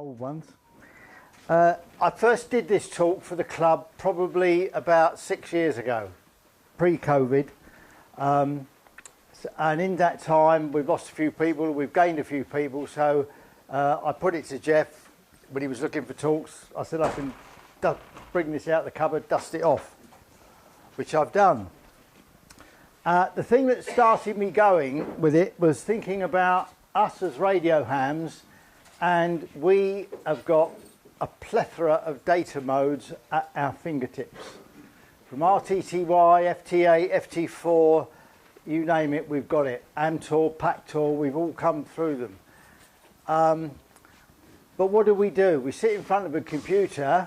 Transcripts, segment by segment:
old ones. I first did this talk for the club probably about 6 years ago, pre-COVID. And in that time, we've lost a few people, we've gained a few people. So I put it to Jeff when he was looking for talks. I said, I can bring this out of the cupboard, dust it off, which I've done. The thing that started me going with it was thinking about us as radio hams, and we have got a plethora of data modes at our fingertips. From RTTY, FT8, FT4, you name it, we've got it. AMTOR, PACTOR, we've all come through them. But what do? We sit in front of a computer,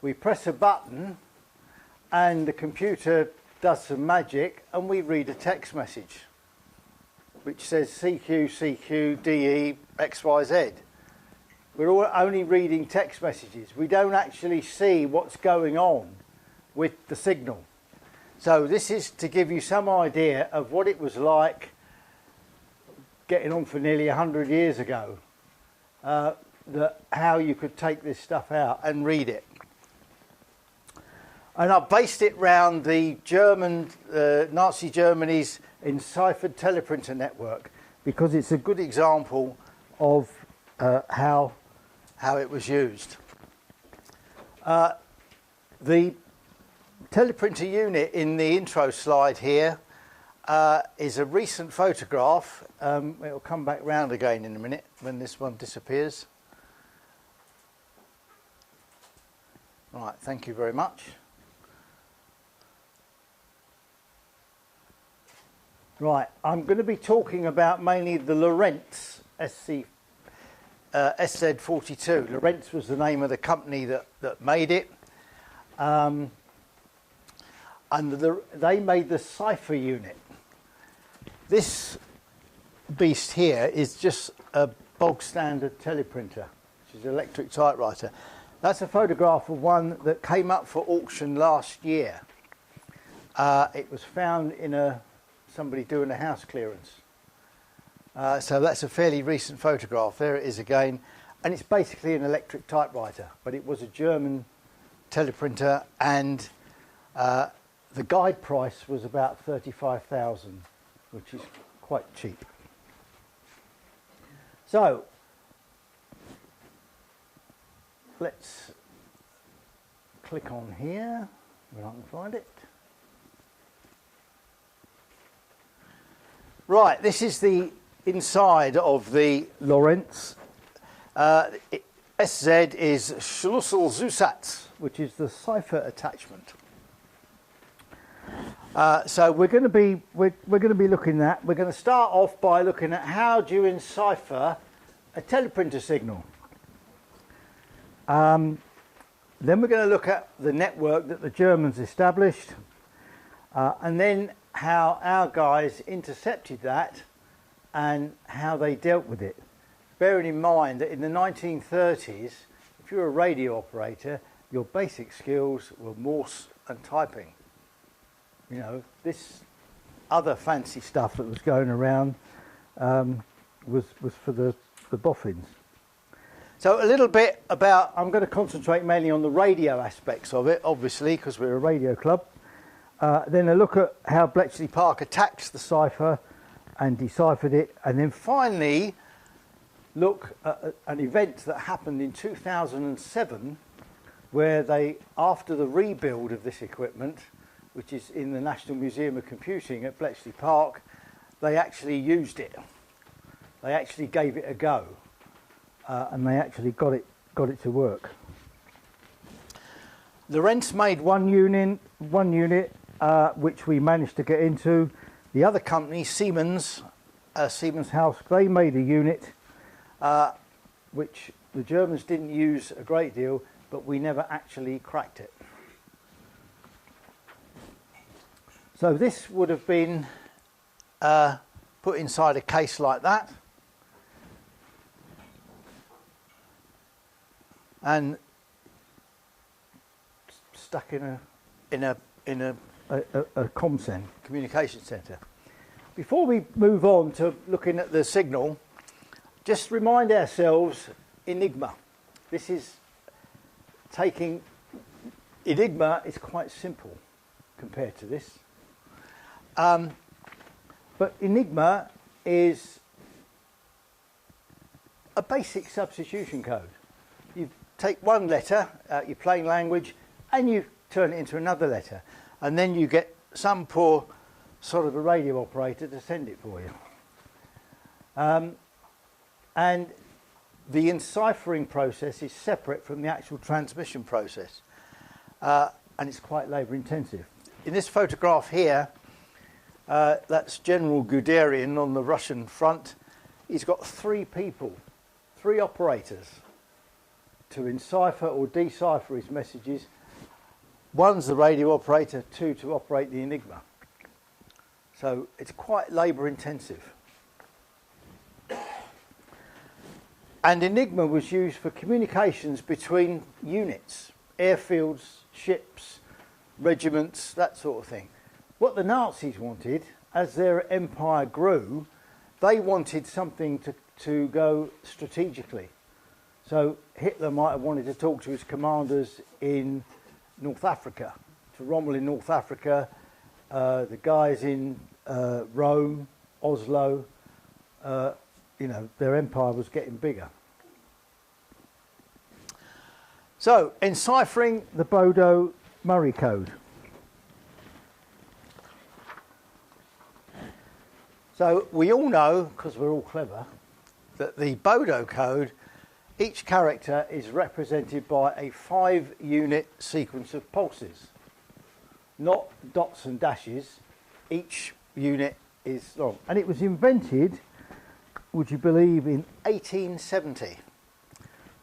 we press a button, and the computer does some magic, and we read a text message which says CQ, CQ, DE, XYZ. We're all only reading text messages. We don't actually see what's going on with the signal. So this is to give you some idea of what it was like getting on for nearly 100 years ago, how you could take this stuff out and read it. And I based it round the German, Nazi Germany's enciphered teleprinter network, because it's a good example of how it was used. The teleprinter unit in the intro slide here is a recent photograph. It'll come back round again in a minute when this one disappears. Right, thank you very much. Right, I'm going to be talking about mainly the Lorenz SZ42. Lorenz was the name of the company that made it. And they made the cipher unit. This beast here is just a bog standard teleprinter, which is an electric typewriter. That's a photograph of one that came up for auction last year. It was found in somebody doing a house clearance. So that's a fairly recent photograph. There it is again. And it's basically an electric typewriter, but it was a German teleprinter, and the guide price was about 35,000, which is quite cheap. So let's click on here when I can find it. Right, this is the inside of the Lorenz. SZ is Schlüsselzusatz, which is the cipher attachment. So we're going to be looking at. We're going to start off by looking at how do you encipher a teleprinter signal. Then we're going to look at the network that the Germans established, and then how our guys intercepted that and how they dealt with it. Bearing in mind that in the 1930s, if you're a radio operator, your basic skills were Morse and typing. You know, this other fancy stuff that was going around was for the boffins. So a little bit about, I'm going to concentrate mainly on the radio aspects of it, obviously, because we're a radio club. Then a look at how Bletchley Park attacked the cipher and deciphered it, and then finally look at an event that happened in 2007 where they, after the rebuild of this equipment, which is in the National Museum of Computing at Bletchley Park, they actually used it. They actually gave it a go, and they actually got it to work. Lorenz made one unit, which we managed to get into. The other company, Siemens House, they made a unit which the Germans didn't use a great deal, but we never actually cracked it. So this would have been put inside a case like that, and stuck in a communication centre. Before we move on to looking at the signal, just remind ourselves enigma. This is taking... Enigma is quite simple compared to this. But enigma is a basic substitution code. You take one letter out your plain language and you turn it into another letter. And then you get some poor sort of a radio operator to send it for you. And the enciphering process is separate from the actual transmission process. And it's quite labour intensive. In this photograph here, that's General Guderian on the Russian front. He's got 3 people, 3 operators to encipher or decipher his messages. One's the radio operator, 2 to operate the enigma. So it's quite labour intensive. And enigma was used for communications between units, airfields, ships, regiments, that sort of thing. What the Nazis wanted, as their empire grew, they wanted something to go strategically. So Hitler might have wanted to talk to his commanders in North Africa, to Rommel in North Africa, the guys in Rome, Oslo, their empire was getting bigger. So, enciphering the Bodo-Murray code. So, we all know, because we're all clever, that the Bodo code, each character is represented by a 5-unit sequence of pulses. Not dots and dashes. Each unit is long. And it was invented, would you believe, in 1870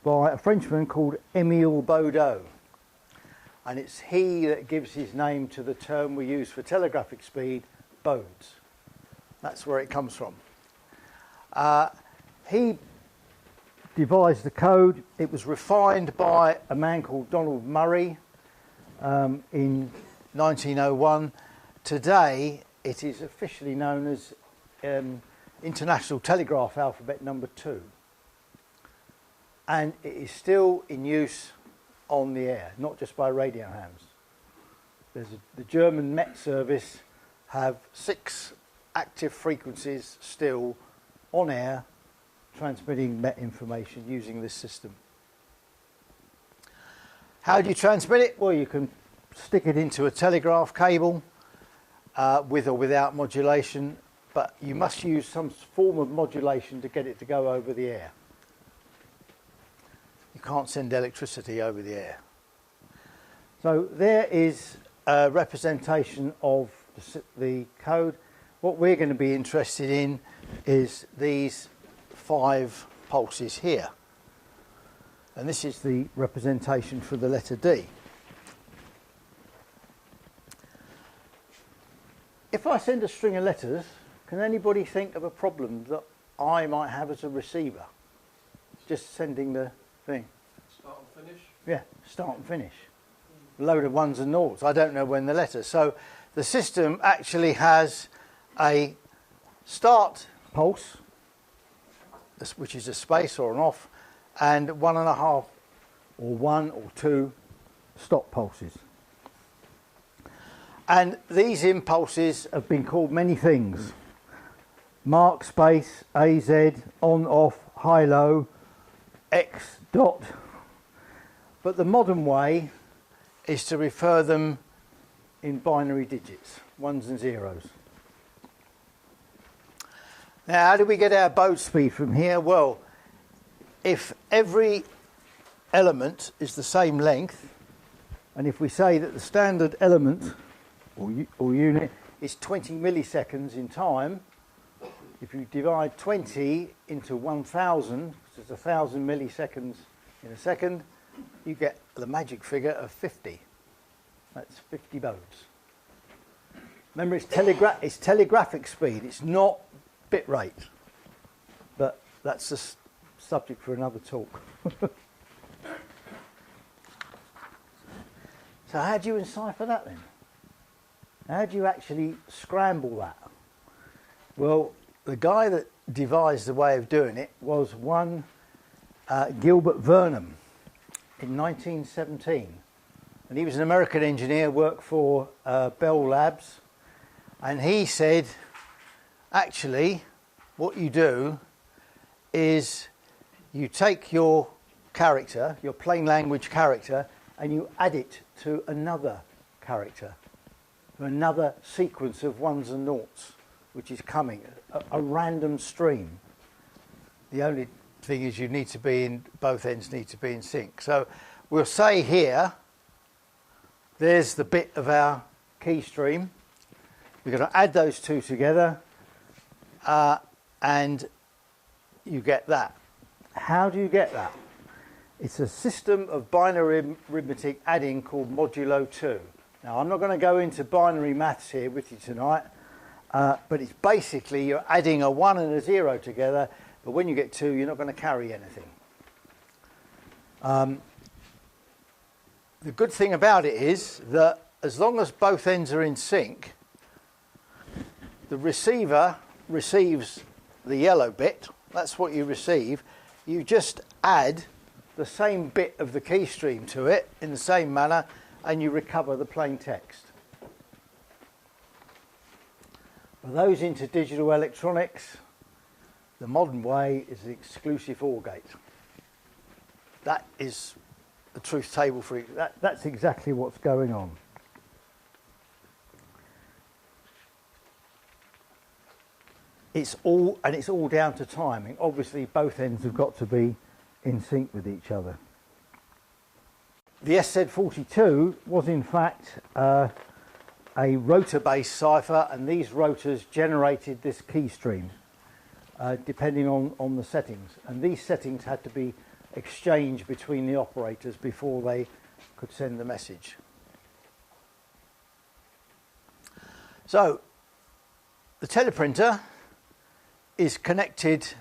by a Frenchman called Émile Bodo. And it's he that gives his name to the term we use for telegraphic speed, bodes. That's where it comes from. He devised the code. It was refined by a man called Donald Murray in 1901. Today, it is officially known as International Telegraph Alphabet number 2. And it is still in use on the air, not just by radio hams. The German Met Service have 6 active frequencies still on air transmitting Met information using this system. How do you transmit it? Well, you can stick it into a telegraph cable with or without modulation, but you must use some form of modulation to get it to go over the air. You can't send electricity over the air. So there is a representation of the code. What we're going to be interested in is these 5 pulses here. And this is the representation for the letter D. If I send a string of letters, can anybody think of a problem that I might have as a receiver? Just sending the thing. Start and finish? Yeah, start and finish. A load of ones and noughts. I don't know when the letters. So the system actually has a start pulse, which is a space or an off, and 1.5 or 1 or 2 stop pulses. And these impulses have been called many things. Mark, space, AZ, on, off, high, low, X, dot. But the modern way is to refer them in binary digits, 1s and 0s. Now, how do we get our bode speed from here? Well, if every element is the same length, and if we say that the standard element or unit is 20 milliseconds in time, if you divide 20 into 1,000, which is 1,000 milliseconds in a second, you get the magic figure of 50. That's 50 bodes. Remember, it's telegraphic speed. It's not bit rate. But that's the subject for another talk. So how do you encipher that then? How do you actually scramble that? Well, the guy that devised the way of doing it was one Gilbert Vernon in 1917. And he was an American engineer, worked for Bell Labs. And he said, actually, what you do is you take your character, your plain language character, and you add it to another character, to another sequence of ones and noughts, which is coming, a random stream. The only thing is you need to be in, both ends need to be in sync. So we'll say here, there's the bit of our key stream. We're going to add those two together, and you get that. How do you get that? It's a system of binary arithmetic adding called modulo 2. Now, I'm not going to go into binary maths here with you tonight, but it's basically you're adding a 1 and a 0 together, but when you get 2, you're not going to carry anything. The good thing about it is that as long as both ends are in sync, the receiver receives the yellow bit. That's what you receive. You just add the same bit of the key stream to it in the same manner, and you recover the plain text. For those into digital electronics, the modern way is the exclusive OR gate. That is the truth table for it. That's exactly what's going on. It's all down to timing. Obviously, both ends have got to be in sync with each other. The SZ42 was in fact a rotor-based cipher, and these rotors generated this key stream depending on the settings. And these settings had to be exchanged between the operators before they could send the message. So the teleprinter is connected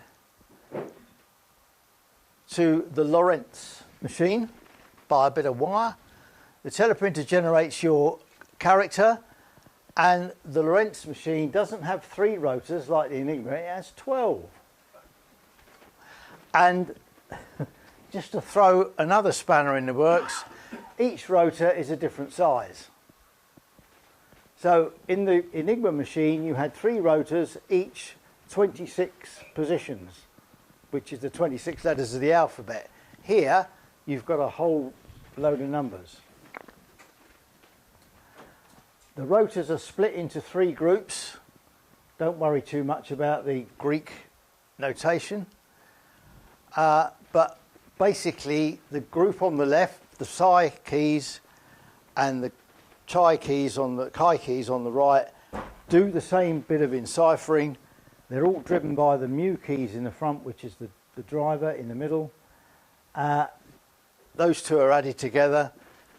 to the Lorenz machine by a bit of wire. The teleprinter generates your character, and the Lorenz machine doesn't have 3 rotors like the Enigma, it has 12. And just to throw another spanner in the works, each rotor is a different size. So in the Enigma machine you had 3 rotors, each 26 positions, which is the 26 letters of the alphabet. Here you've got a whole load of numbers. The rotors are split into 3 groups. Don't worry too much about the Greek notation. But basically the group on the left, the psi keys and the chi keys on the right, do the same bit of enciphering. They're all driven by the mu keys in the front, which is the driver in the middle. Those two are added together,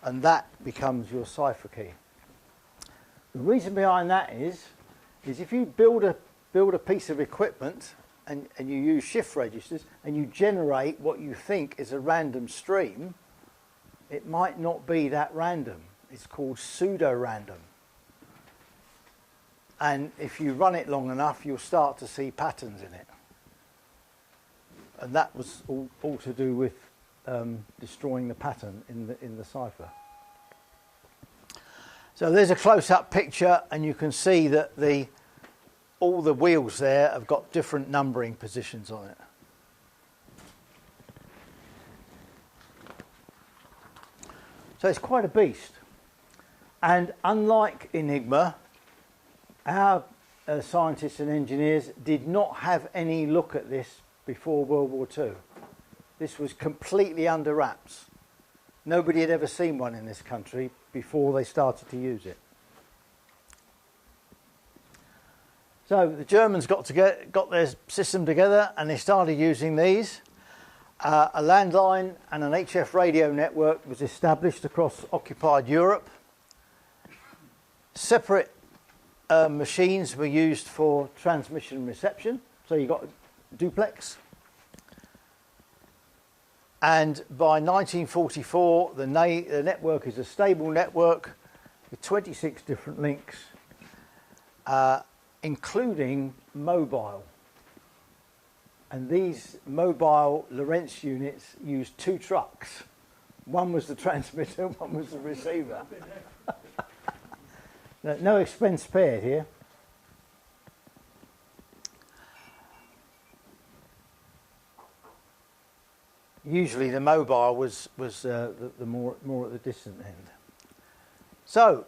and that becomes your cipher key. The reason behind that is if you build a piece of equipment and you use shift registers and you generate what you think is a random stream, it might not be that random. It's called pseudo-random. And if you run it long enough, you'll start to see patterns in it. And that was all to do with destroying the pattern in the cipher. So there's a close-up picture, and you can see that all the wheels there have got different numbering positions on it. So it's quite a beast. And unlike Enigma, our scientists and engineers did not have any look at this before World War II. This was completely under wraps. Nobody had ever seen one in this country before they started to use it. So the Germans got their system together, and they started using these. A landline and an HF radio network was established across occupied Europe. Separate machines were used for transmission and reception, so you got duplex. And by 1944, the network is a stable network with 26 different links, including mobile. And these mobile Lorenz units used 2 trucks. One was the transmitter, one was the receiver. No expense spared here. Usually the mobile was the more at the distant end. So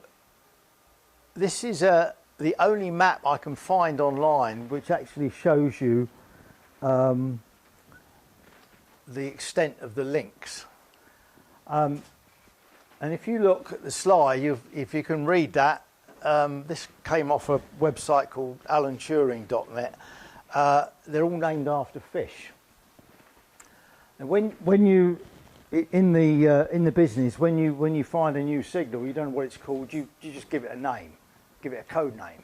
this is the only map I can find online which actually shows you the extent of the links. And if you look at the slide, if you can read that, this came off a website called alanturing.net. They're all named after fish. And when you in the business, when you find a new signal, you don't know what it's called. You just give it a name, give it a code name.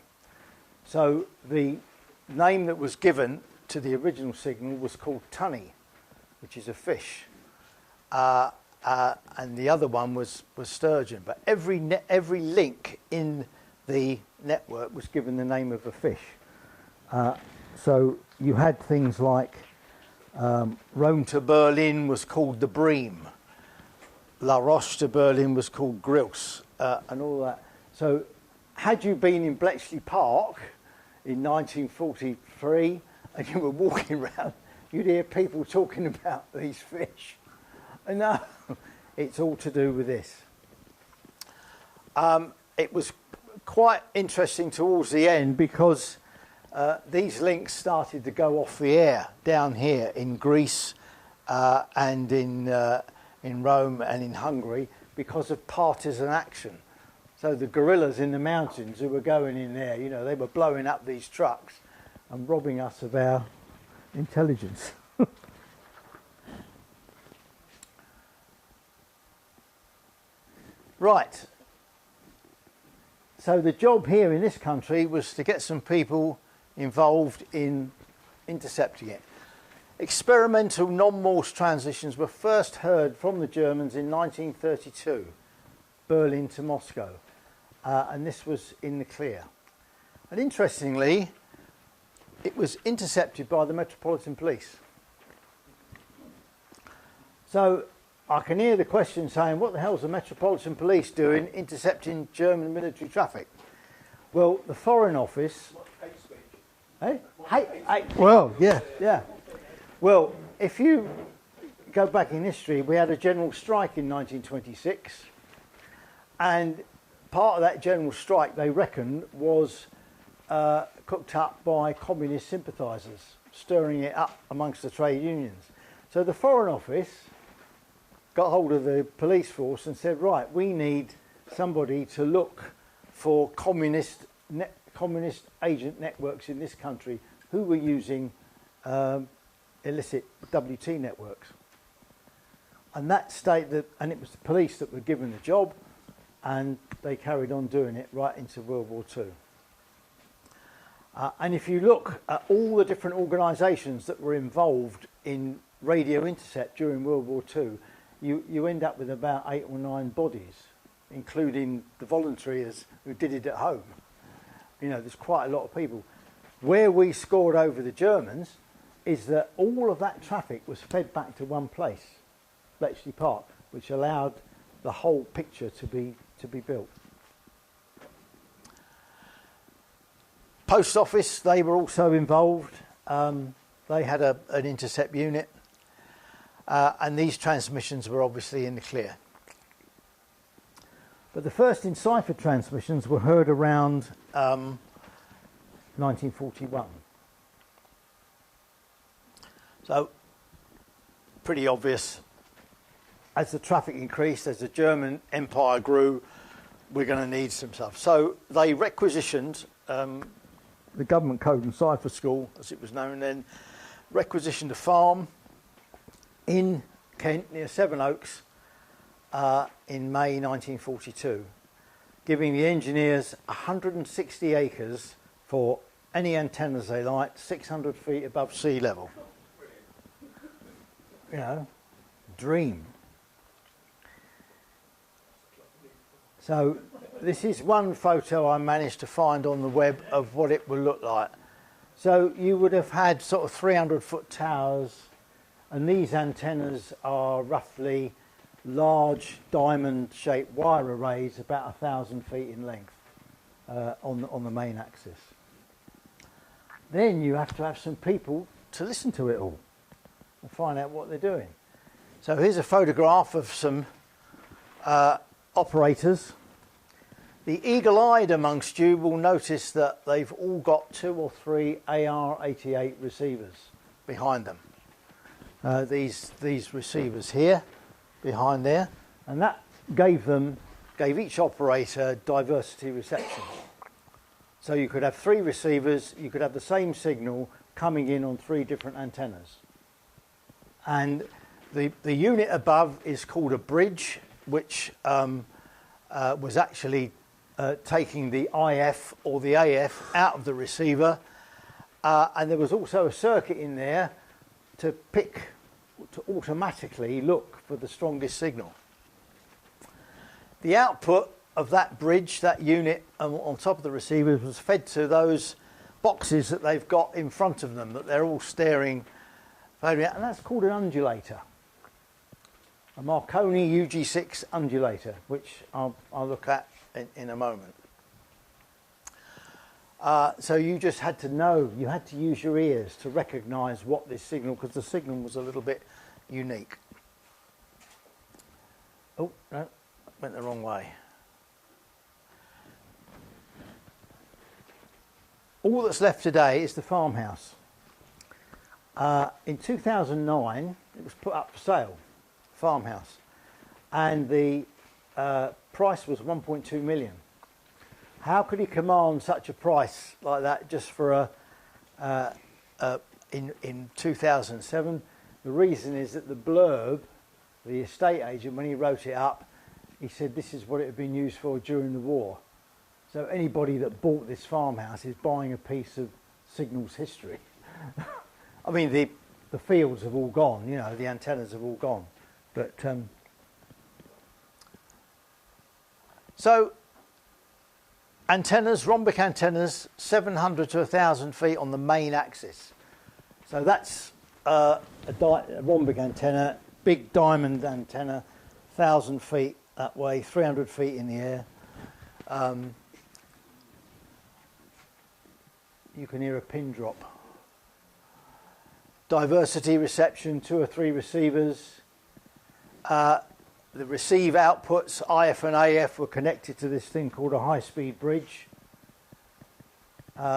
So the name that was given to the original signal was called tunny, which is a fish, and the other one was sturgeon. But every link in the network was given the name of a fish. So you had things like Rome to Berlin was called the bream. La Roche to Berlin was called Grilse, and all that. So had you been in Bletchley Park in 1943 and you were walking around, you'd hear people talking about these fish. And no, it's all to do with this. It was quite interesting towards the end because these links started to go off the air down here in Greece and in Rome and in Hungary because of partisan action. So the guerrillas in the mountains who were going in there, you know, they were blowing up these trucks and robbing us of our intelligence. Right. So the job here in this country was to get some people involved in intercepting it. Experimental non-Morse transitions were first heard from the Germans in 1932, Berlin to Moscow, and this was in the clear. And interestingly, it was intercepted by the Metropolitan Police. So I can hear the question saying, what the hell's the Metropolitan Police doing intercepting German military traffic? Well, the Foreign Office... Eh? Well, yeah. Well, if you go back in history, we had a general strike in 1926, and part of that general strike, they reckon, was cooked up by communist sympathisers, stirring it up amongst the trade unions. So the Foreign Office got hold of the police force and said, right, we need somebody to look for communist agent networks in this country who were using illicit WT networks. And that and it was the police that were given the job, and they carried on doing it right into World War II. And if you look at all the different organisations that were involved in radio intercept during World War II, you end up with about 8 or 9 bodies, including the volunteers who did it at home. You know, there's quite a lot of people. Where we scored over the Germans is that all of that traffic was fed back to one place, Bletchley Park, which allowed the whole picture to be built. Post Office, they were also involved. They had an intercept unit. And these transmissions were obviously in the clear. But the first enciphered transmissions were heard around 1941. So, pretty obvious. As the traffic increased, as the German Empire grew, we're going to need some stuff. So they requisitioned, the Government Code and Cipher School, as it was known then, requisitioned a farm in Kent near Sevenoaks in May 1942, giving the engineers 160 acres for any antennas they liked, 600 feet above sea level. You know, dream. So this is one photo I managed to find on the web of what it will look like. So you would have had sort of 300-foot towers, and these antennas are roughly large diamond-shaped wire arrays about 1,000 feet in length on the main axis. Then you have to have some people to listen to it all and find out what they're doing. So here's a photograph of some operators. The eagle-eyed amongst you will notice that they've all got 2 or 3 AR-88 receivers behind them. These receivers here, behind there, and that gave each operator diversity reception. So you could have 3 receivers, you could have the same signal coming in on 3 different antennas. And the unit above is called a bridge, which was actually taking the IF or the AF out of the receiver, and there was also a circuit in there to automatically look for the strongest signal. The output of that bridge, that unit on top of the receivers, was fed to those boxes that they've got in front of them that they're all staring at, and that's called an undulator. A Marconi UG6 undulator, which I'll look at in a moment. So you just had to know, you had to use your ears to recognise what this signal, because the signal was a little bit unique. Oh, no, went the wrong way. All that's left today is the farmhouse. In 2009, it was put up for sale, farmhouse, and the price was 1.2 million. How could he command such a price like that just for in 2007? The reason is that the blurb, the estate agent, when he wrote it up, he said this is what it had been used for during the war. So anybody that bought this farmhouse is buying a piece of Signal's history. I mean, the fields have all gone, you know, the antennas have all gone. But so antennas, rhombic antennas, 700 to 1,000 feet on the main axis. So that's a rhombic antenna, big diamond antenna, 1,000 feet that way, 300 feet in the air. You can hear a pin drop. Diversity reception, 2 or 3 receivers. The receive outputs, IF and AF, were connected to this thing called a high-speed bridge,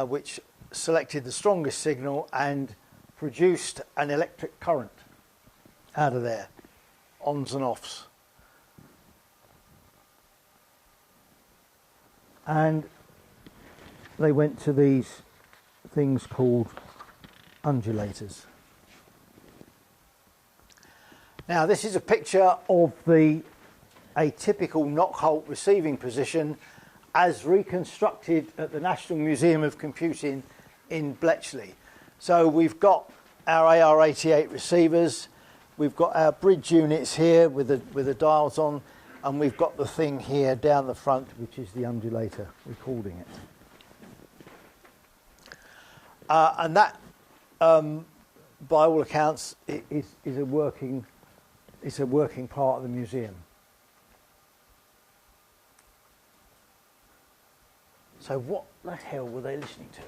which selected the strongest signal and produced an electric current out of there, ons and offs. And they went to these things called undulators. Now this is a picture of a typical knock-halt receiving position as reconstructed at the National Museum of Computing in Bletchley. So we've got our AR-88 receivers, we've got our bridge units here with the dials on, and we've got the thing here down the front, which is the undulator recording it. And that, by all accounts, is a working part of the museum. So what the hell were they listening to?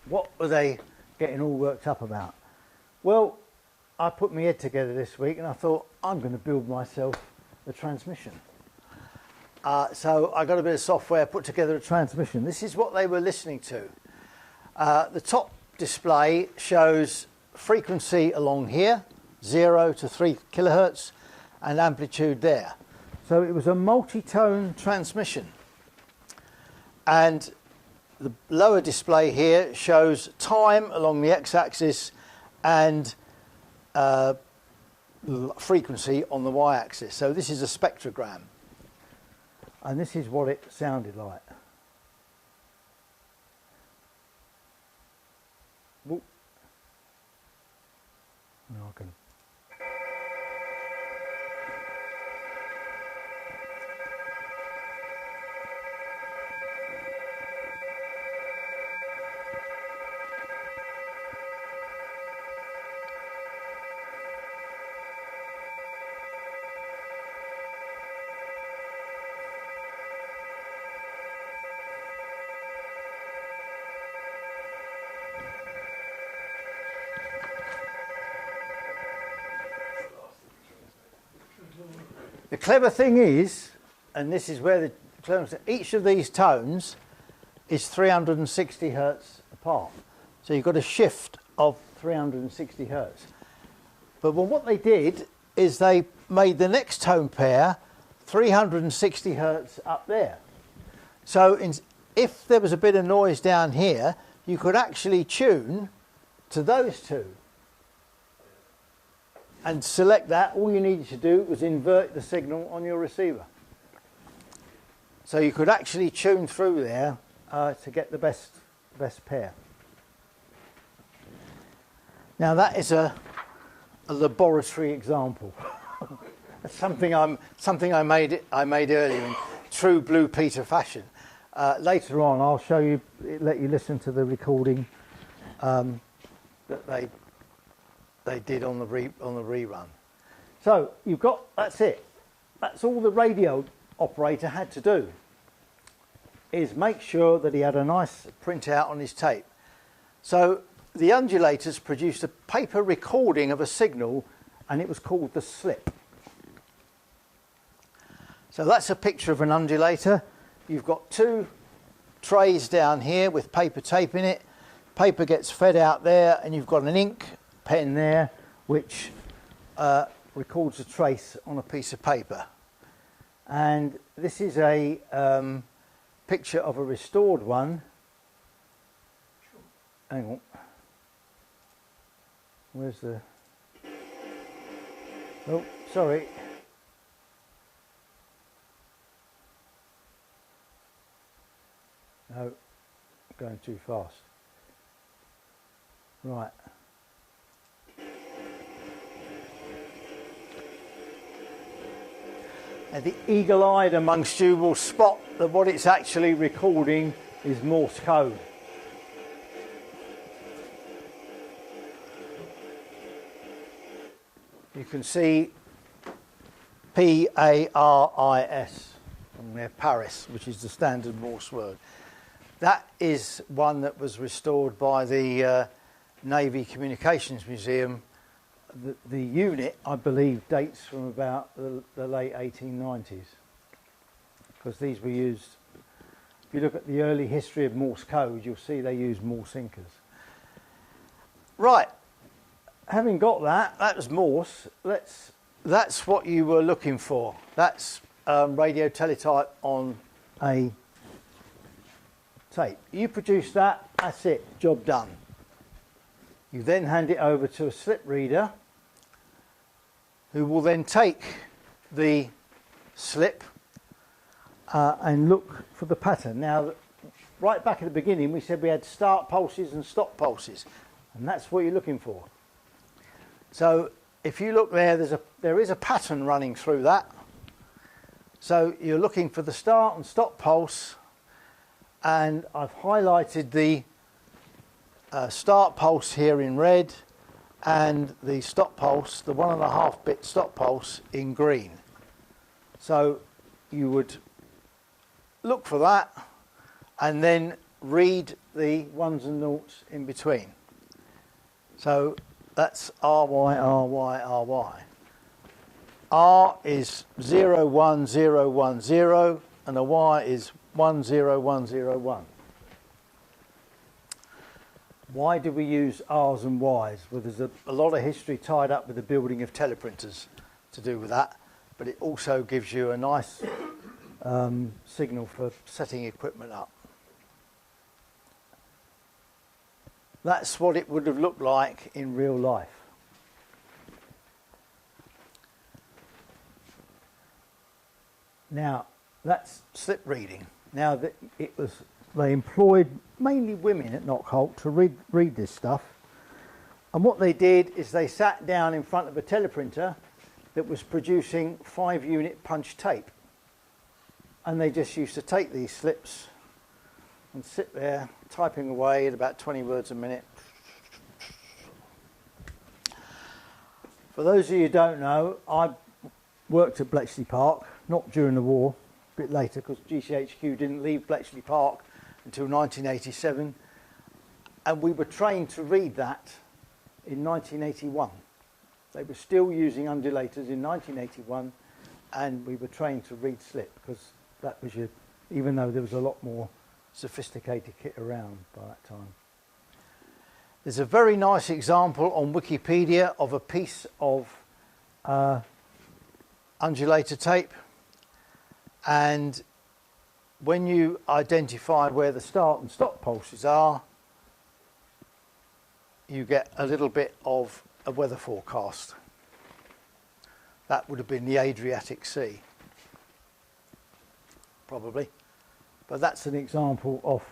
What were they getting all worked up about? Well, I put my head together this week and I thought, I'm going to build myself a transmission. So I got a bit of software, put together a transmission. This is what they were listening to. The top display shows frequency along here, 0 to 3 kilohertz, and amplitude there. So it was a multi-tone transmission. And the lower display here shows time along the x-axis and frequency on the y-axis. So this is a spectrogram. And this is what it sounded like. Whoop. No, I can. The clever thing is, and this is where each of these tones is 360 hertz apart. So you've got a shift of 360 hertz. But what they did is they made the next tone pair 360 hertz up there. So if there was a bit of noise down here, you could actually tune to those two. And select that. All you needed to do was invert the signal on your receiver. So you could actually tune through there to get the best pair. Now that is a laboratory example. That's something I made earlier in true Blue Peter fashion. Later on, I'll show you, let you listen to the recording that they did on the rerun. So you've got, that's it. That's all the radio operator had to do, is make sure that he had a nice printout on his tape. So the undulators produced a paper recording of a signal, and it was called the slip. So that's a picture of an undulator. You've got two trays down here with paper tape in it. Paper gets fed out there, and you've got an ink pen there which records a trace on a piece of paper. And this is a picture of a restored one. Hang on. Where's the... Oh, sorry. No, going too fast. Right. And the eagle-eyed amongst you will spot that what it's actually recording is Morse code. You can see P-A-R-I-S on there, Paris, which is the standard Morse word. That is one that was restored by the Navy Communications Museum. The unit, I believe, dates from about the late 1890s, because these were used. If you look at the early history of Morse code, you'll see they used Morse inkers. Right, having got that, that was Morse. That's what you were looking for. That's radio teletype on a tape. You produce that, that's it, job done. You then hand it over to a slip reader, who will then take the slip and look for the pattern. Now, right back at the beginning, we said we had start pulses and stop pulses, and that's what you're looking for. So if you look there, there is a pattern running through that. So you're looking for the start and stop pulse, and I've highlighted the start pulse here in red, and the stop pulse, the 1.5 bit stop pulse, in green. So you would look for that and then read the ones and noughts in between. So that's RY, RY, RY. R is 01010 and a Y is 10101. Why do we use R's and Y's? Well, there's a lot of history tied up with the building of teleprinters to do with that, but it also gives you a nice signal for setting equipment up. That's what it would have looked like in real life. Now, that's slip reading. Now, they employed mainly women at Knockholt to read this stuff. And what they did is they sat down in front of a teleprinter that was producing 5-unit punch tape. And they just used to take these slips and sit there typing away at about 20 words a minute. For those of you who don't know, I worked at Bletchley Park, not during the war, a bit later, because GCHQ didn't leave Bletchley Park until 1987, and we were trained to read that in 1981. They were still using undulators in 1981, and we were trained to read slip because that was your, even though there was a lot more sophisticated kit around by that time. There's a very nice example on Wikipedia of a piece of undulator tape, and when you identify where the start and stop pulses are, you get a little bit of a weather forecast. That would have been the Adriatic Sea, probably, but that's an example of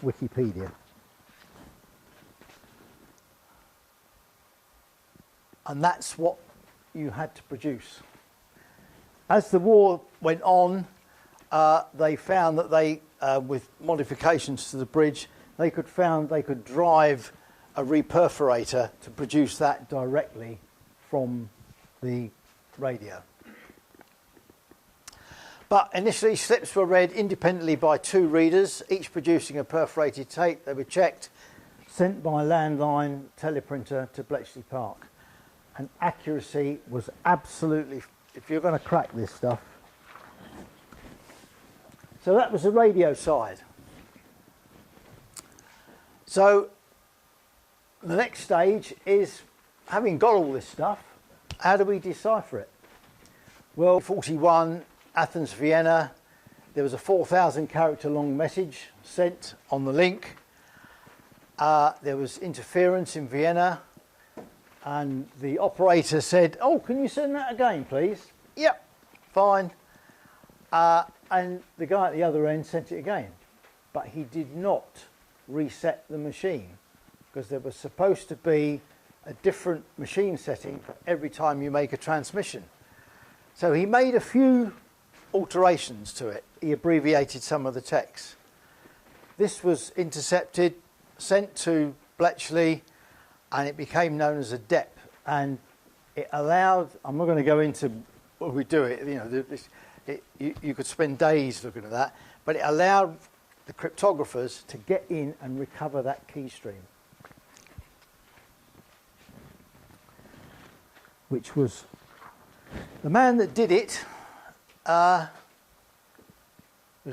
Wikipedia. And that's what you had to produce. As the war went on, they found that they, with modifications to the bridge, they could drive a reperforator to produce that directly from the radio. But initially, slips were read independently by 2 readers, each producing a perforated tape. They were checked, sent by landline teleprinter to Bletchley Park. And accuracy was absolutely, if you're going to crack this stuff. So that was the radio side. So the next stage is, having got all this stuff, how do we decipher it? Well, 41, Athens, Vienna, there was a 4,000 character long message sent on the link. There was interference in Vienna. And the operator said, "Oh, can you send that again, please?" "Yep, fine." And the guy at the other end sent it again. But he did not reset the machine because there was supposed to be a different machine setting for every time you make a transmission. So he made a few alterations to it. He abbreviated some of the text. This was intercepted, sent to Bletchley, and it became known as a DEP, and it allowed, I'm not going to go into what we do it, you could spend days looking at that, but it allowed the cryptographers to get in and recover that key stream, which was, the man that did it was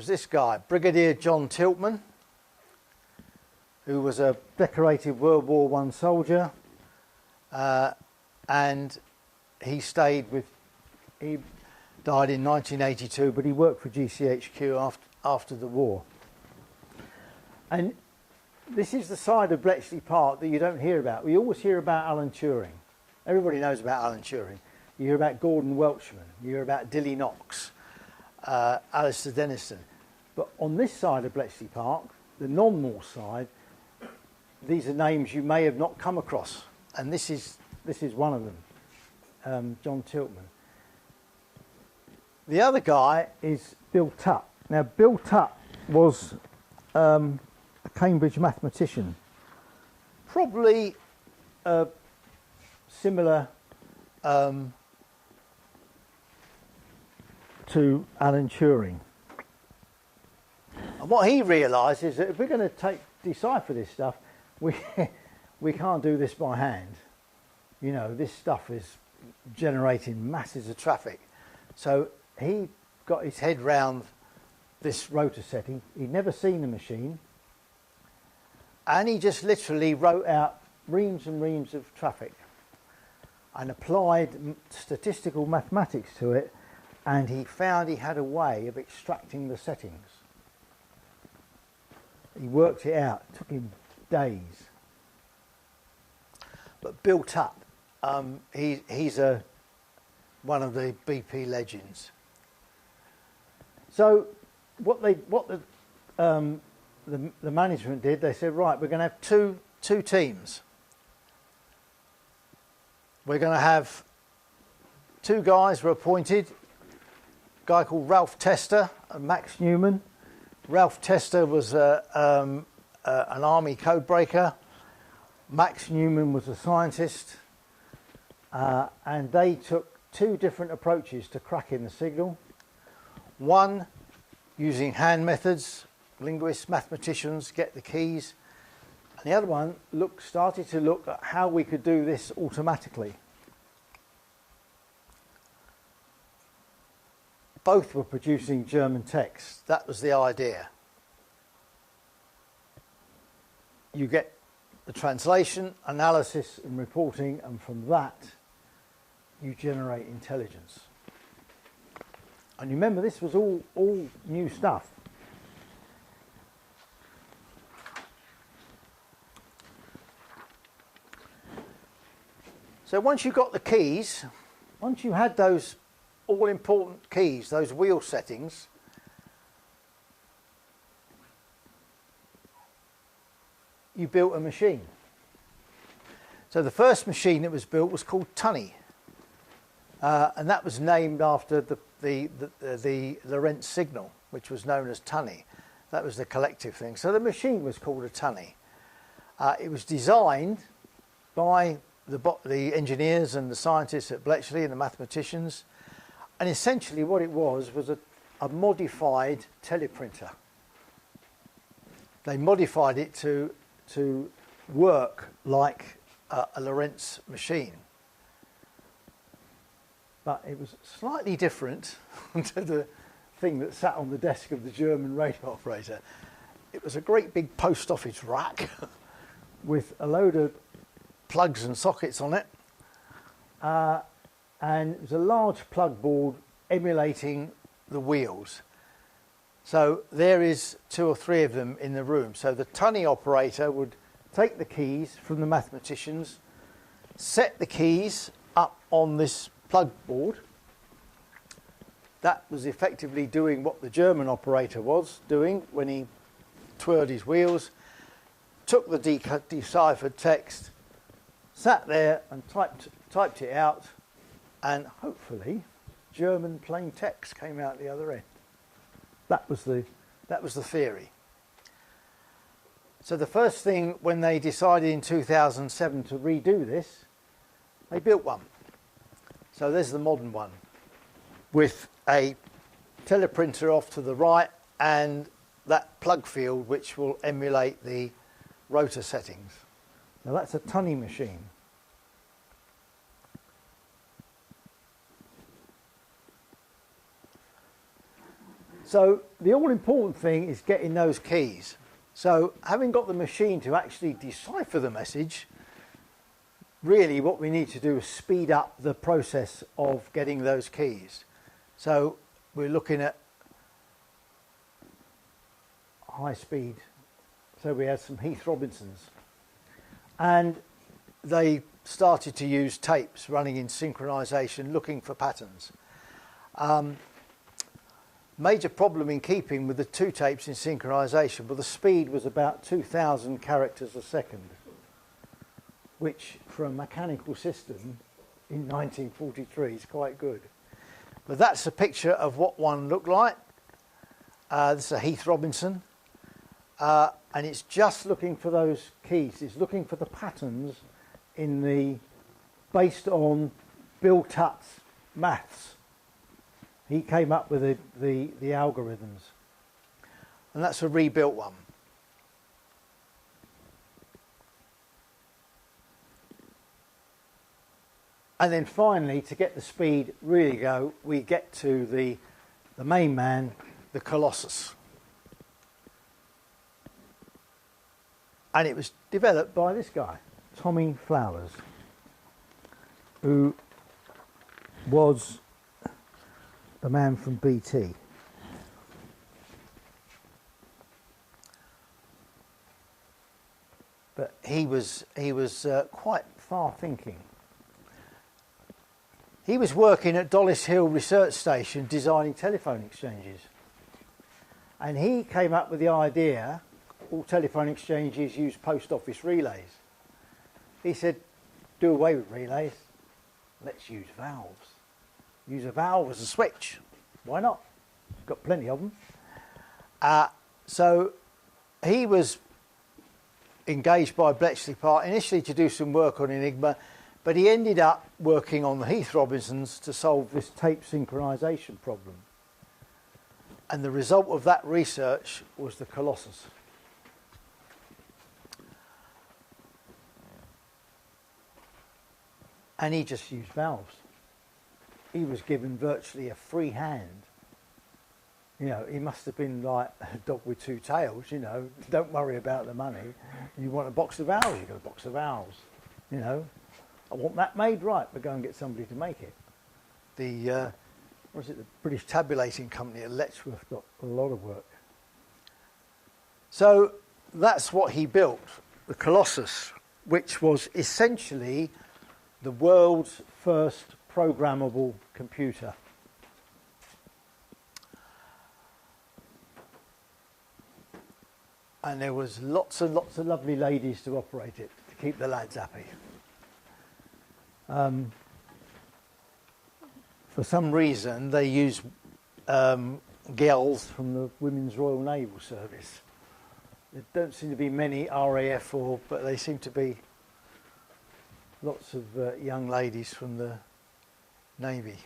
this guy, Brigadier John Tiltman, who was a decorated World War I soldier, and he died in 1982, but he worked for GCHQ after the war. And this is the side of Bletchley Park that you don't hear about. We always hear about Alan Turing. Everybody knows about Alan Turing. You hear about Gordon Welchman. You hear about Dilly Knox, Alistair Denniston. But on this side of Bletchley Park, the non-war side, these are names you may have not come across, and this is one of them, John Tiltman. The other guy is Bill Tutt. Now, Bill Tutt was a Cambridge mathematician, probably similar to Alan Turing. And what he realised is that if we're going to decipher this stuff, we can't do this by hand. You know, this stuff is generating masses of traffic. So he got his head round this rotor setting. He'd never seen a machine. And he just literally wrote out reams and reams of traffic and applied statistical mathematics to it, and he found he had a way of extracting the settings. He worked it out. It took him days. But Bill Tutt, he's one of the BP legends. So what the management did, they said, right, we're going to have two teams. We're going to have 2 guys were appointed, a guy called Ralph Tester and Max Newman. Ralph Tester was an army codebreaker. Max Newman was a scientist, and they took 2 different approaches to cracking the signal. One, using hand methods, linguists, mathematicians, get the keys. And the other one started to look at how we could do this automatically. both were producing German text. That was the idea. You get the translation, analysis and reporting, and from that you generate intelligence. And remember, this was all new stuff. So once you got the keys, once you had those all-important keys, those wheel settings, you built a machine. So the first machine that was built was called Tunny, and that was named after the Lorenz signal, which was known as Tunny. That was the collective thing. So the machine was called a Tunny. It was designed by the engineers and the scientists at Bletchley and the mathematicians, and essentially what it was a modified teleprinter. They modified it to work like a Lorenz machine, but it was slightly different to the thing that sat on the desk of the German radio operator. It was a great big post office rack with a load of plugs and sockets on it, and it was a large plug board emulating the wheels. So there is 2 or 3 of them in the room. So the Tunny operator would take the keys from the mathematicians, set the keys up on this plug board. That was effectively doing what the German operator was doing when he twirled his wheels, took the deciphered text, sat there and typed it out, and hopefully German plain text came out the other end. That was the theory. So the first thing, when they decided in 2007 to redo this, they built one. So there's the modern one, with a teleprinter off to the right and that plug field which will emulate the rotor settings. Now that's a Tunny machine. So the all-important thing is getting those keys. So having got the machine to actually decipher the message, really what we need to do is speed up the process of getting those keys. So we're looking at high speed. So we had some Heath Robinsons, and they started to use tapes running in synchronization, looking for patterns. Major problem in keeping with the 2 tapes in synchronization, well, the speed was about 2,000 characters a second, which for a mechanical system in 1943 is quite good. But that's a picture of what one looked like. This is a Heath Robinson, and it's just looking for those keys. It's looking for the patterns based on Bill Tutt's maths. He came up with the algorithms, and that's a rebuilt one. And then finally, to get the speed really go, we get to the main man, the Colossus. And it was developed by this guy, Tommy Flowers, who was the man from BT. But he was quite far thinking. He was working at Dollis Hill Research Station designing telephone exchanges. And he came up with the idea, all telephone exchanges use post office relays. He said, do away with relays, let's use valves. Use a valve as a switch. Why not? Got plenty of them. So he was engaged by Bletchley Park initially to do some work on Enigma, but he ended up working on the Heath Robinsons to solve this tape synchronization problem. And the result of that research was the Colossus. And he just used valves. He was given virtually a free hand You know, he must have been like a dog with two tails, you know. Don't worry about the money. You want a box of owls, you got a box of owls. You know, I want that made, right, but go and get somebody to make it. The, what is it, the British Tabulating Company at Letchworth got a lot of work. So that's what he built, the Colossus, which was essentially the world's first programmable computer. And there was lots and lots of lovely ladies to operate it, to keep the lads happy. For some reason, they used girls from the Women's Royal Naval Service. There don't seem to be many RAF, but they seem to be lots of young ladies from the Navy.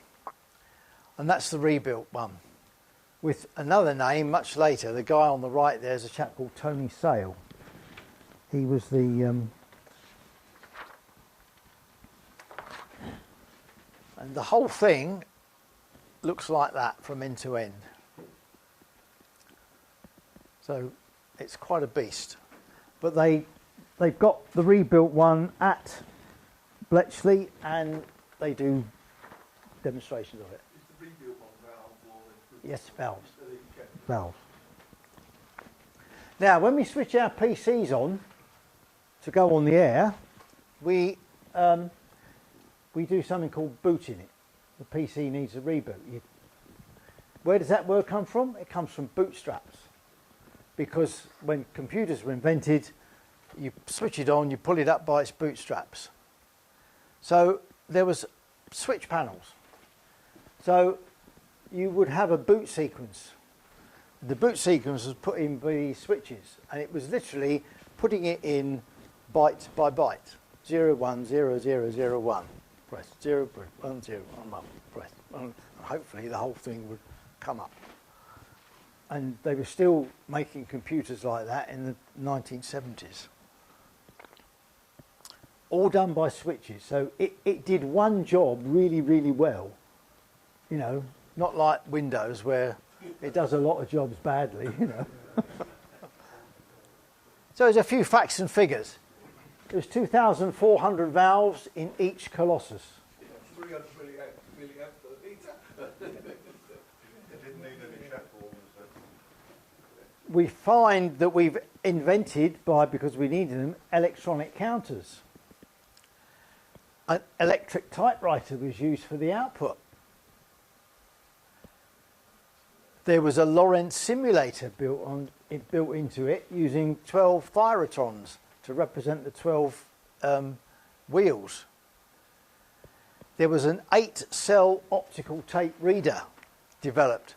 And that's the rebuilt one. With another name much later. The guy on the right there is a chap called Tony Sale. He was the and the whole thing looks like that from end to end. So it's quite a beast. But they've got the rebuilt one at Bletchley and they do demonstrations of it. Is the rebuilt one valve or yes, valves. Valves. Now, when we switch our PCs on to go on the air, we do something called booting it. The PC needs a reboot. Where does that word come from? It comes from bootstraps. Because when computers were invented, you switch it on, you pull it up by its bootstraps. So there was switch panels. So you would have a boot sequence. The boot sequence was put in the switches, and it was literally putting it in byte by byte. 0, 1, 0, 0, 0, 1. Press 0, 1, 0, 1, press. And hopefully the whole thing would come up. And they were still making computers like that in the 1970s. All done by switches. So it did one job really, really well. You know, not like Windows where it does a lot of jobs badly, you know. So there's a few facts and figures. There's 2,400 valves in each Colossus. 300 milliamp per litre. It didn't need any transformers. We find that we've invented, because we needed them, electronic counters. An electric typewriter was used for the output. There was a Lorenz simulator built into it using 12 thyrotrons to represent the 12 wheels. There was an 8-cell optical tape reader developed,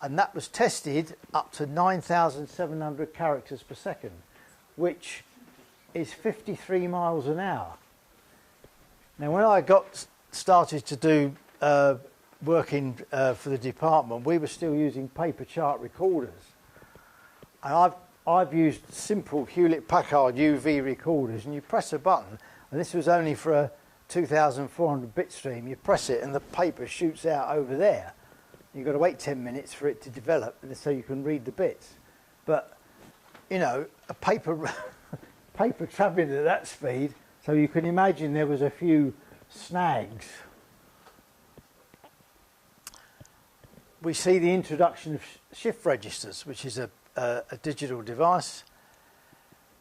and that was tested up to 9,700 characters per second, which is 53 miles an hour. Now, when I got started to do working for the department, we were still using paper chart recorders. And I've used simple Hewlett-Packard UV recorders, and you press a button, and this was only for a 2,400 bit stream. You press it, and the paper shoots out over there. You've got to wait 10 minutes for it to develop, so you can read the bits. But, you know, a paper travelling at that speed, so you can imagine there was a few snags. We see the introduction of shift registers, which is a digital device.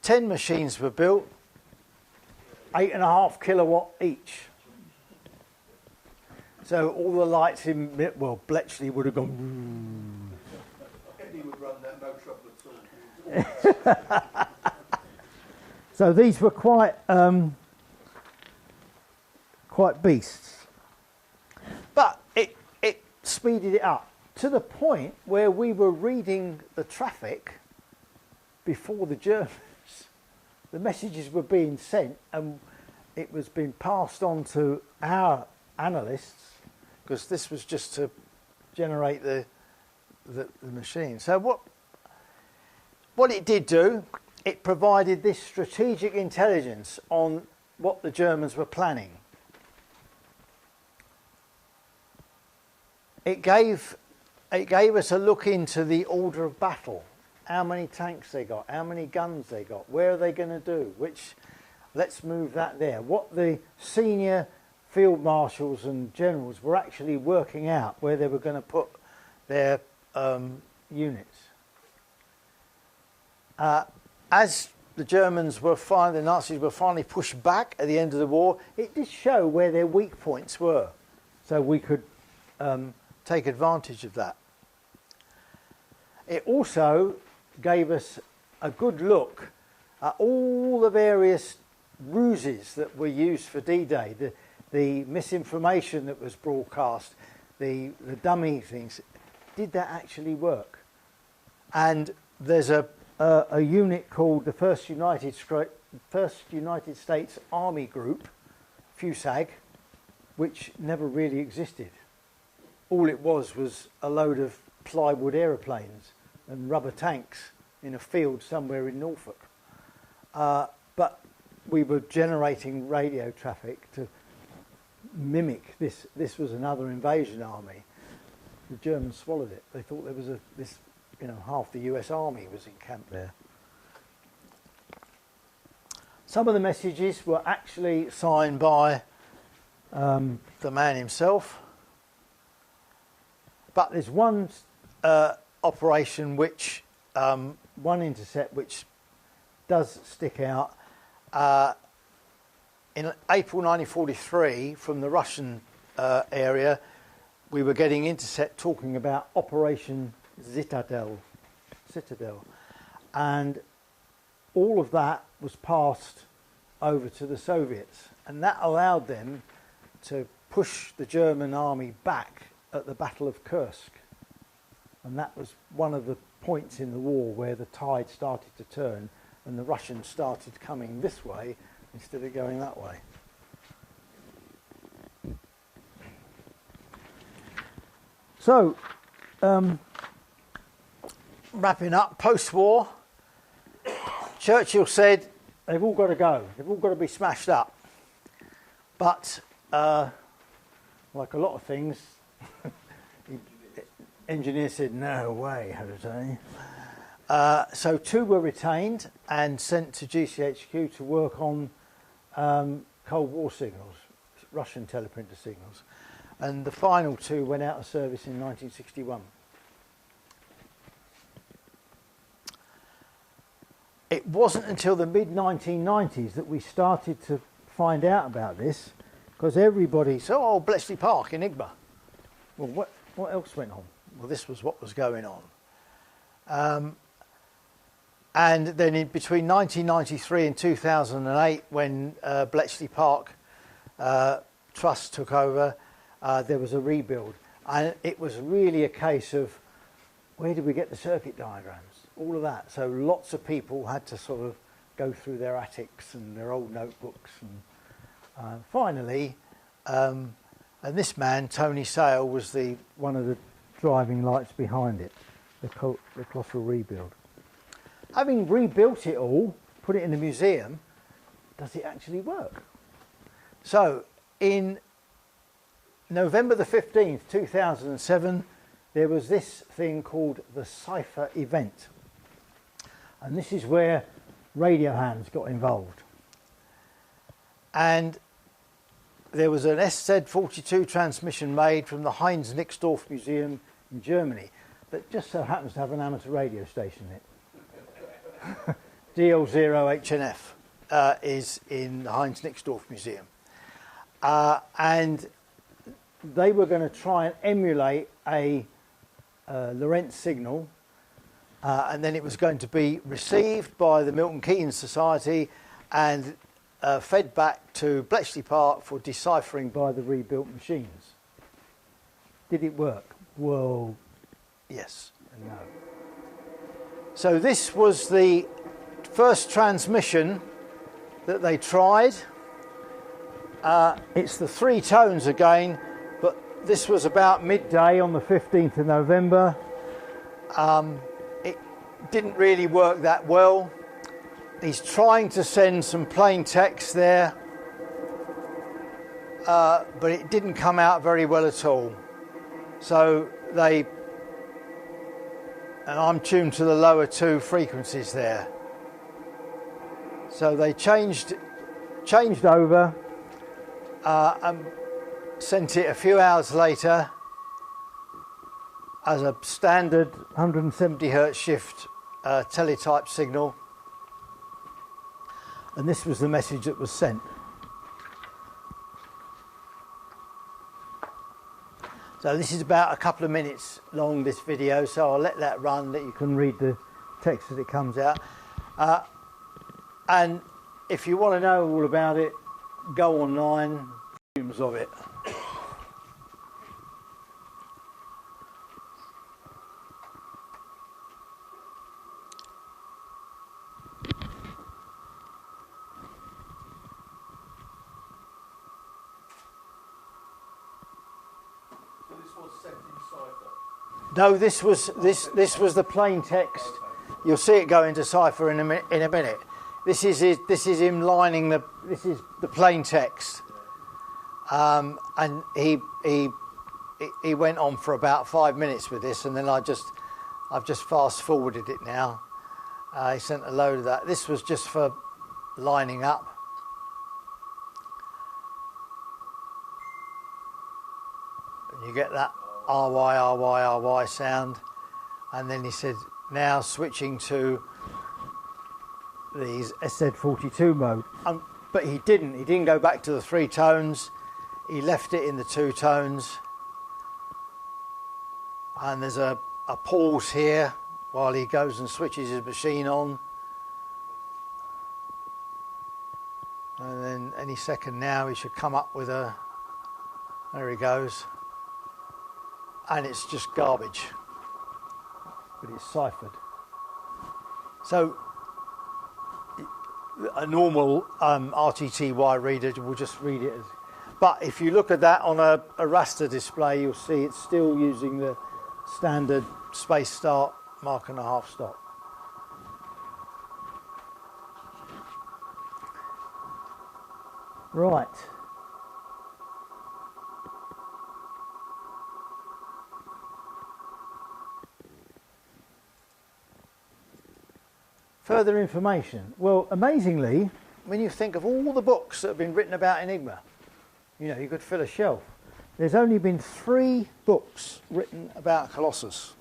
10 machines were built, 8.5 kilowatt each. So all the lights in, Bletchley would have gone. Eddie would run that, no trouble at all. So these were quite beasts. But it speeded it up to the point where we were reading the traffic before the Germans. The messages were being sent and it was being passed on to our analysts, because this was just to generate the machine. So what it did do, it provided this strategic intelligence on what the Germans were planning. It gave it gave us a look into the order of battle. How many tanks they got, how many guns they got, where are they going to do, let's move that there. What the senior field marshals and generals were actually working out where they were going to put their units. As the Nazis were finally pushed back at the end of the war, it did show where their weak points were, so we could take advantage of that. It also gave us a good look at all the various ruses that were used for D-Day, the misinformation that was broadcast, the dummy things. Did that actually work? And there's a unit called the First United States Army Group, FUSAG, which never really existed. All it was a load of plywood aeroplanes and rubber tanks in a field somewhere in Norfolk. But we were generating radio traffic to mimic this. This was another invasion army. The Germans swallowed it. They thought there was half the US Army was in camp there. Some of the messages were actually signed by the man himself. But there's one operation one intercept which does stick out. In April 1943, from the Russian area, we were getting intercept talking about Operation Citadel. And all of that was passed over to the Soviets, and that allowed them to push the German army back at the Battle of Kursk. And that was one of the points in the war where the tide started to turn and the Russians started coming this way instead of going that way. So, wrapping up, post-war, Churchill said they've all got to go, they've all got to be smashed up. But, like a lot of things, engineer said, no way, how to say. So 2 were retained and sent to GCHQ to work on Cold War signals, Russian teleprinter signals. And the final 2 went out of service in 1961. It wasn't until the mid-1990s that we started to find out about this, because everybody said, oh, Bletchley Park, Enigma. Well, what else went on? Well, this was what was going on. And then between 1993 and 2008, when Bletchley Park Trust took over, there was a rebuild. And it was really a case of, where did we get the circuit diagrams? All of that. So lots of people had to sort of go through their attics and their old notebooks. And finally, and this man, Tony Sale, was one of the driving lights behind it, the colossal rebuild. Having rebuilt it all, put it in a museum, does it actually work? So in November the 15th, 2007, there was this thing called the Cypher event. And this is where radio hands got involved. And there was an SZ42 transmission made from the Heinz Nixdorf Museum in Germany that just so happens to have an amateur radio station in it. DL0HNF is in the Heinz Nixdorf Museum. And they were going to try and emulate a Lorenz signal, and then it was going to be received by the Milton Keynes Society and fed back to Bletchley Park for deciphering by the rebuilt machines. Did it work? Well, yes and no. So this was the first transmission that they tried. It's the 3 tones again, but this was about midday on the 15th of November. It didn't really work that well. He's trying to send some plain text there, but it didn't come out very well at all. So they and I'm tuned to the lower two frequencies there. So they changed over and sent it a few hours later as a standard 170 hertz shift teletype signal, and this was the message that was sent. So this is about a couple of minutes long, this video, so I'll let that run, that you can read the text as it comes out. And if you want to know all about it, go online, volumes of it. No, this was the plain text. You'll see it go into cipher in a minute. This is him lining the. This is the plain text, and he went on for about 5 minutes with this, and then I've just fast forwarded it now. He sent a load of that. This was just for lining up. And you get that RY, RY, RY sound, and then he said, now switching to these SZ42 mode. But he didn't go back to the 3 tones, he left it in the 2 tones, and there's a pause here while he goes and switches his machine on, and then any second now he should come up with a, there he goes. And it's just garbage, but it's ciphered. So a normal RTTY reader will just read it as. But if you look at that on a raster display, you'll see it's still using the standard space start, mark and a half stop. Right. Further information. Well, amazingly, when you think of all the books that have been written about Enigma, you know, you could fill a shelf. There's only been 3 books written about Colossus.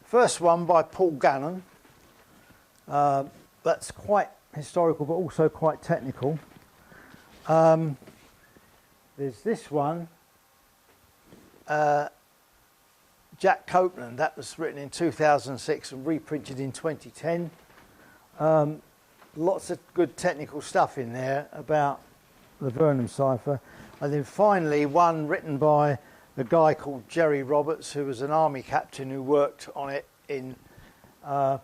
First one by Paul Gannon. That's quite historical, but also quite technical. There's this one, Jack Copeland. That was written in 2006 and reprinted in 2010. Lots of good technical stuff in there about the Vernam cipher. And then finally one written by a guy called Jerry Roberts, who was an army captain who worked on it in at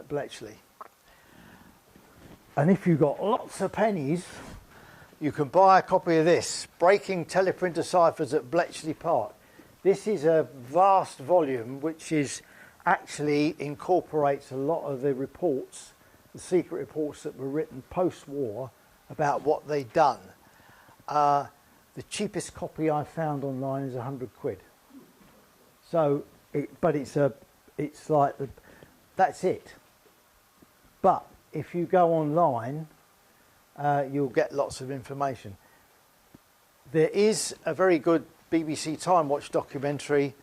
Bletchley. And if you've got lots of pennies, you can buy a copy of this, Breaking Teleprinter Ciphers at Bletchley Park. This is a vast volume which is actually incorporates a lot of the reports, the secret reports that were written post-war about what they'd done. The cheapest copy I found online is £100. So, it's like that's it. But if you go online, you'll get lots of information. There is a very good BBC Time Watch documentary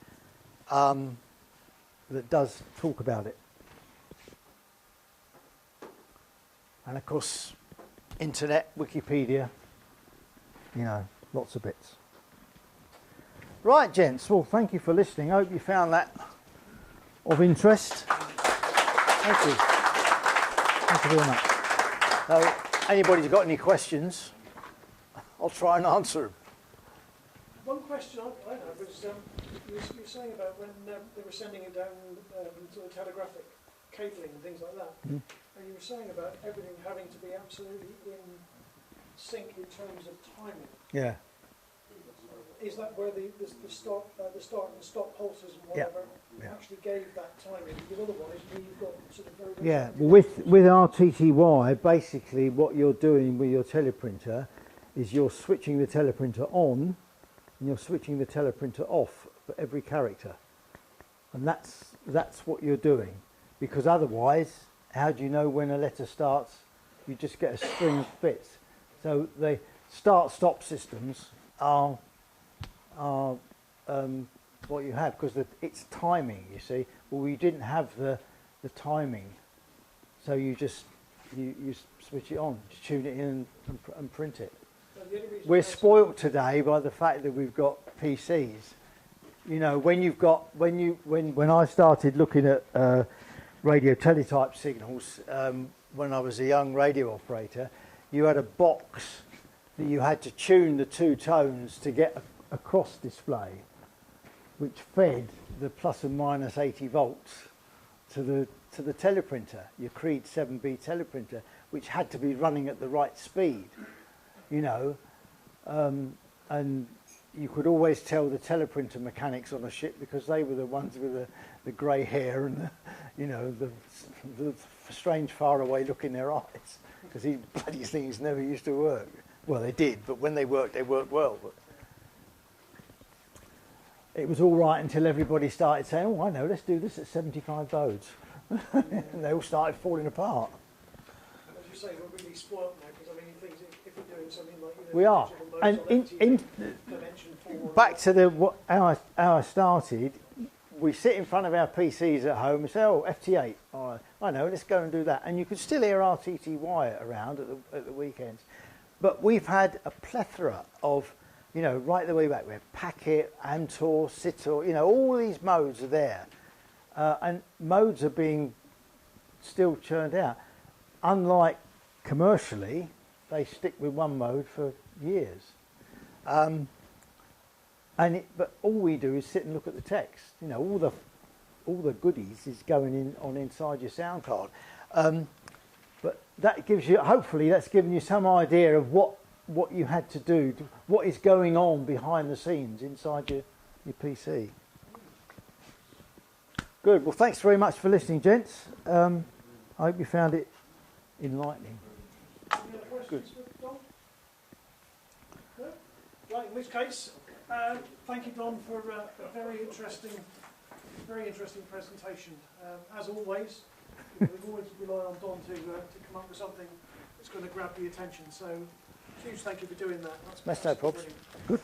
that does talk about it. And of course, internet, Wikipedia, you know, lots of bits. Right, gents, well, thank you for listening. I hope you found that of interest. Thank you. Thank you very much. So, anybody's got any questions, I'll try and answer them. One question I had was you were saying about when they were sending it down sort of telegraphic cabling and things like that, and you were saying about everything having to be absolutely in sync in terms of timing. Yeah. Is that where the start and stop pulses and whatever actually gave that timing? Because otherwise you've got sort of very well, with RTTY, basically what you're doing with your teleprinter is you're switching the teleprinter on and you're switching the teleprinter off for every character. And that's what you're doing, because otherwise, how do you know when a letter starts? You just get a string of bits. So the start-stop systems are what you have, because it's timing, you see. Well, we didn't have the timing, so you just you switch it on, just tune it in and print it. We're spoilt today by the fact that we've got PCs. You know, when I started looking at radio teletype signals when I was a young radio operator, you had a box that you had to tune the two tones to get a cross display, which fed the plus and minus 80 volts to the teleprinter, your Creed 7B teleprinter, which had to be running at the right speed, you know, and you could always tell the teleprinter mechanics on a ship because they were the ones with the grey hair and the strange faraway look in their eyes, because these bloody things never used to work. Well, they did, but when they worked well. But it was all right until everybody started saying, "Oh, I know, let's do this at 75 baud." And they all started falling apart. As you say, we're really spoilt now, because I mean, if we're doing something like, you know, We are. And back to how I started, we sit in front of our PCs at home and say, "Oh, FT8, oh, I know, let's go and do that." And you could still hear RTTY around at the weekends. But we've had a plethora of, you know, right the way back. We have Packet, Amtor, Sitor, you know, all these modes are there. And modes are being still churned out. Unlike commercially, they stick with one mode for years. But all we do is sit and look at the text. You know, all the goodies is going in on inside your sound card. But that gives you, hopefully, that's given you some idea of what you had to do, what is going on behind the scenes inside your PC. Good. Well, thanks very much for listening, gents. I hope you found it enlightening. Any other questions for Don? No? Right, in which case, thank you, Don, for a very interesting presentation. As always, we've always relied on Don to come up with something that's going to grab the attention. So, huge thank you for doing that. That's no problem. Good.